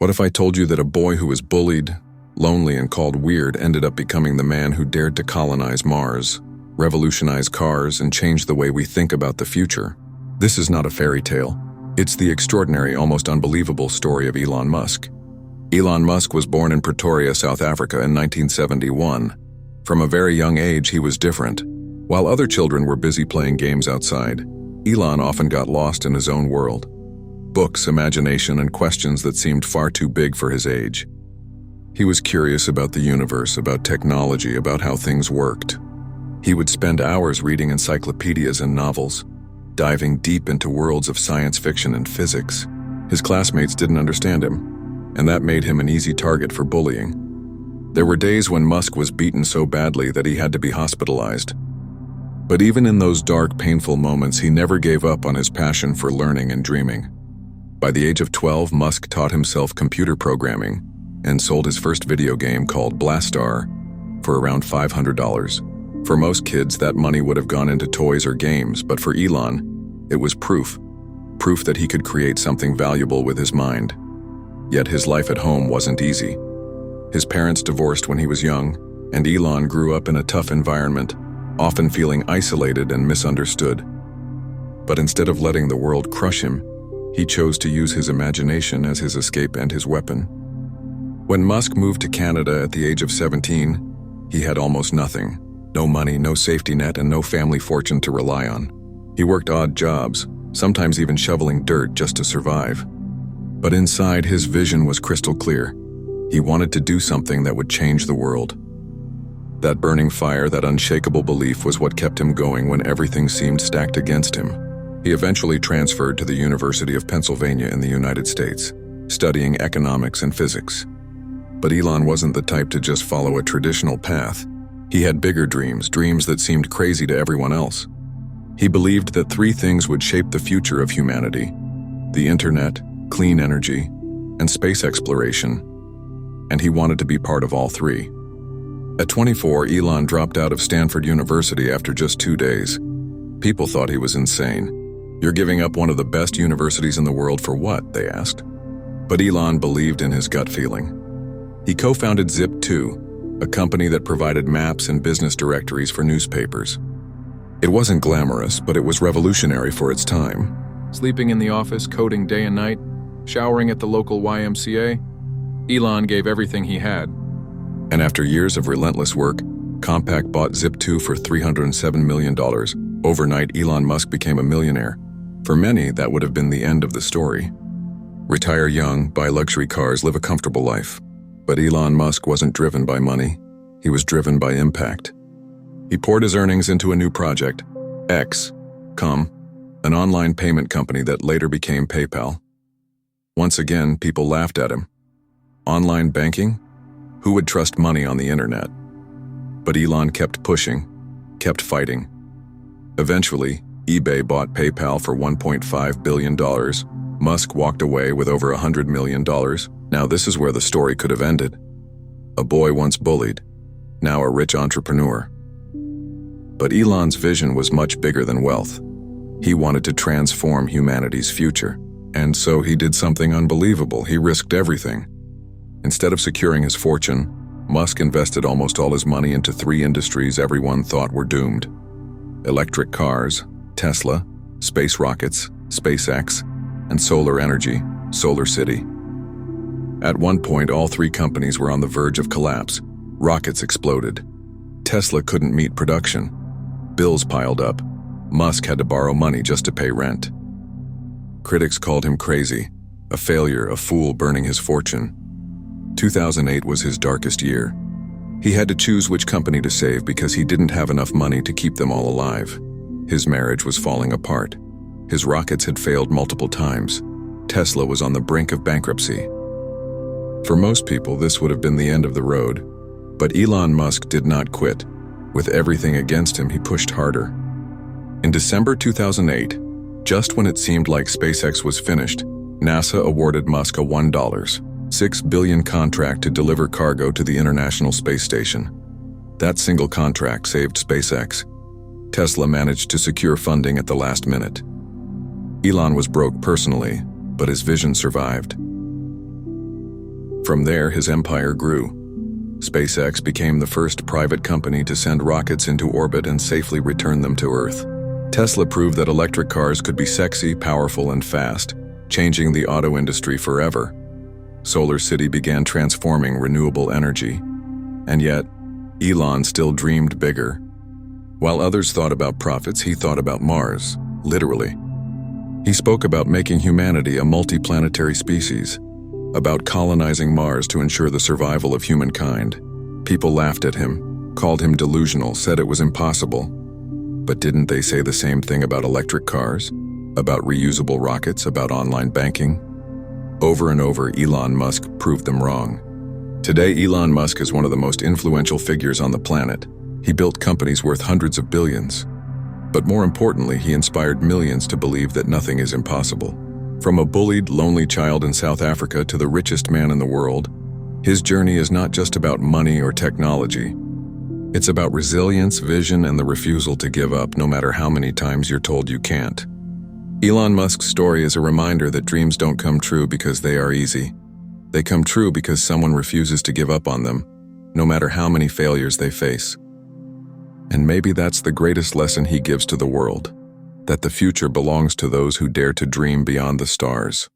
What if I told you that a boy who was bullied, lonely, and called weird ended up becoming the man who dared to colonize Mars, revolutionize cars, and change the way we think about the future? This is not a fairy tale. It's the extraordinary, almost unbelievable story of Elon Musk. Elon Musk was born in Pretoria, South Africa in 1971. From a very young age, he was different. While other children were busy playing games outside, Elon often got lost in his own world. Books, imagination, and questions that seemed far too big for his age. He was curious about the universe, about technology, about how things worked. He would spend hours reading encyclopedias and novels, diving deep into worlds of science fiction and physics. His classmates didn't understand him, and that made him an easy target for bullying. There were days when Musk was beaten so badly that he had to be hospitalized. But even in those dark, painful moments, he never gave up on his passion for learning and dreaming. By the age of 12, Musk taught himself computer programming and sold his first video game called Blastar for around $500. For most kids, that money would have gone into toys or games, but for Elon, it was proof that he could create something valuable with his mind. Yet his life at home wasn't easy. His parents divorced when he was young, and Elon grew up in a tough environment, often feeling isolated and misunderstood. But instead of letting the world crush him, he chose to use his imagination as his escape and his weapon. When Musk moved to Canada at the age of 17, he had almost nothing. No money, no safety net, and no family fortune to rely on. He worked odd jobs, sometimes even shoveling dirt just to survive. But inside, his vision was crystal clear. He wanted to do something that would change the world. That burning fire, that unshakable belief was what kept him going when everything seemed stacked against him. He eventually transferred to the University of Pennsylvania in the United States, studying economics and physics. But Elon wasn't the type to just follow a traditional path. He had bigger dreams, dreams that seemed crazy to everyone else. He believed that three things would shape the future of humanity: the internet, clean energy, and space exploration. And he wanted to be part of all three. At 24, Elon dropped out of Stanford University after just 2 days. People thought he was insane. "You're giving up one of the best universities in the world for what?" they asked. But Elon believed in his gut feeling. He co-founded Zip2, a company that provided maps and business directories for newspapers. It wasn't glamorous, but it was revolutionary for its time. Sleeping in the office, coding day and night, showering at the local YMCA, Elon gave everything he had. And after years of relentless work, Compaq bought Zip2 for $307 million. Overnight, Elon Musk became a millionaire. For many, that would have been the end of the story. Retire young, buy luxury cars, live a comfortable life. But Elon Musk wasn't driven by money. He was driven by impact. He poured his earnings into a new project, X.com, an online payment company that later became PayPal. Once again, people laughed at him. Online banking? Who would trust money on the internet? But Elon kept pushing, kept fighting. Eventually, eBay bought PayPal for $1.5 billion. Musk walked away with over $100 million. Now this is where the story could have ended. A boy once bullied, now a rich entrepreneur. But Elon's vision was much bigger than wealth. He wanted to transform humanity's future. And so he did something unbelievable. He risked everything. Instead of securing his fortune, Musk invested almost all his money into 3 industries everyone thought were doomed: electric cars, Tesla, space rockets, SpaceX, and solar energy, Solar City. At one point, all 3 companies were on the verge of collapse. Rockets exploded. Tesla couldn't meet production. Bills piled up. Musk had to borrow money just to pay rent. Critics called him crazy, a failure, a fool burning his fortune. 2008 was his darkest year. He had to choose which company to save because he didn't have enough money to keep them all alive. His marriage was falling apart. His rockets had failed multiple times. Tesla was on the brink of bankruptcy. For most people, this would have been the end of the road. But Elon Musk did not quit. With everything against him, he pushed harder. In December 2008, just when it seemed like SpaceX was finished, NASA awarded Musk a $1.6 billion contract to deliver cargo to the International Space Station. That single contract saved SpaceX. Tesla managed to secure funding at the last minute. Elon was broke personally, but his vision survived. From there, his empire grew. SpaceX became the first private company to send rockets into orbit and safely return them to Earth. Tesla proved that electric cars could be sexy, powerful, and fast, changing the auto industry forever. Solar City began transforming renewable energy. And yet, Elon still dreamed bigger. While others thought about profits, he thought about Mars, literally. He spoke about making humanity a multi-planetary species, about colonizing Mars to ensure the survival of humankind. People laughed at him, called him delusional, said it was impossible. But didn't they say the same thing about electric cars? About reusable rockets? About online banking? Over and over, Elon Musk proved them wrong. Today, Elon Musk is one of the most influential figures on the planet. He built companies worth hundreds of billions. But more importantly, he inspired millions to believe that nothing is impossible. From a bullied, lonely child in South Africa to the richest man in the world, his journey is not just about money or technology. It's about resilience, vision, and the refusal to give up no matter how many times you're told you can't. Elon Musk's story is a reminder that dreams don't come true because they are easy. They come true because someone refuses to give up on them, no matter how many failures they face. And maybe that's the greatest lesson he gives to the world, that the future belongs to those who dare to dream beyond the stars.